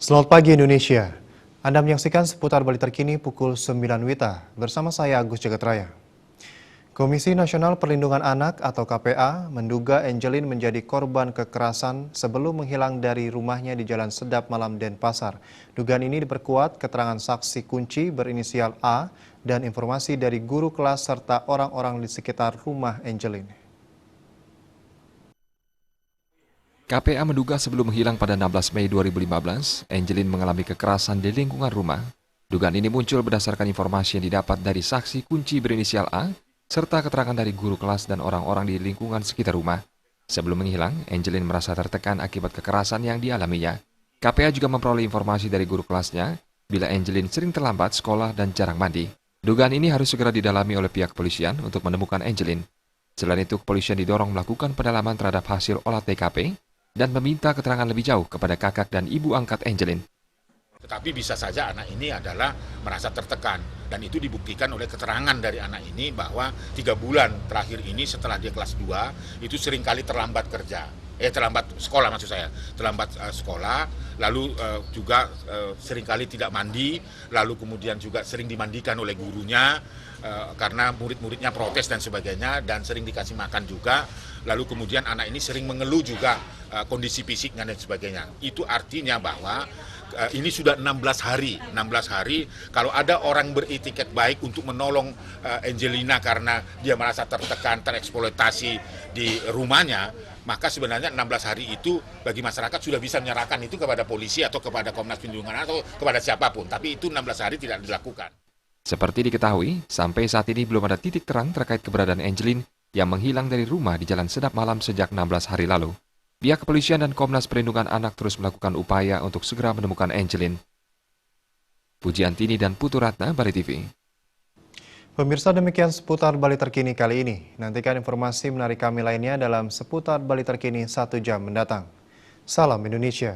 Selamat pagi Indonesia. Anda menyaksikan seputar Bali terkini pukul 9 WITA bersama saya Agus Jagatraya. Komisi Nasional Perlindungan Anak atau KPA menduga Angelin menjadi korban kekerasan sebelum menghilang dari rumahnya di Jalan Sedap Malam Denpasar. Dugaan ini diperkuat keterangan saksi kunci berinisial A dan informasi dari guru kelas serta orang-orang di sekitar rumah Angelin. KPA menduga sebelum menghilang pada 16 Mei 2015, Angelin mengalami kekerasan di lingkungan rumah. Dugaan ini muncul berdasarkan informasi yang didapat dari saksi kunci berinisial A, serta keterangan dari guru kelas dan orang-orang di lingkungan sekitar rumah. Sebelum menghilang, Angelin merasa tertekan akibat kekerasan yang dialaminya. KPA juga memperoleh informasi dari guru kelasnya, bila Angelin sering terlambat sekolah dan jarang mandi. Dugaan ini harus segera didalami oleh pihak kepolisian untuk menemukan Angelin. Selain itu, kepolisian didorong melakukan pendalaman terhadap hasil olah TKP, dan meminta keterangan lebih jauh kepada kakak dan ibu angkat Angelin. Tetapi bisa saja anak ini adalah merasa tertekan dan itu dibuktikan oleh keterangan dari anak ini bahwa 3 bulan terakhir ini setelah dia kelas 2 itu seringkali terlambat terlambat sekolah maksud saya, terlambat sekolah, lalu juga seringkali tidak mandi, lalu kemudian juga sering dimandikan oleh gurunya karena murid-muridnya protes dan sebagainya dan sering dikasih makan juga, lalu kemudian anak ini sering mengeluh juga kondisi fisiknya dan sebagainya. Itu artinya bahwa ini sudah 16 hari kalau ada orang beretiket baik untuk menolong Angelina karena dia merasa tertekan, tereksploitasi di rumahnya, maka sebenarnya 16 hari itu bagi masyarakat sudah bisa menyerahkan itu kepada polisi atau kepada Komnas Perlindungan atau kepada siapapun, tapi itu 16 hari tidak dilakukan. Seperti diketahui, sampai saat ini belum ada titik terang terkait keberadaan Angelin yang menghilang dari rumah di Jalan Sedap Malam sejak 16 hari lalu. Pihak kepolisian dan Komnas Perlindungan Anak terus melakukan upaya untuk segera menemukan Angelin. Pujiantini dan Putu Ratna, Bali TV. Pemirsa, demikian seputar Bali terkini kali ini. Nantikan informasi menarik kami lainnya dalam seputar Bali terkini 1 jam mendatang. Salam Indonesia.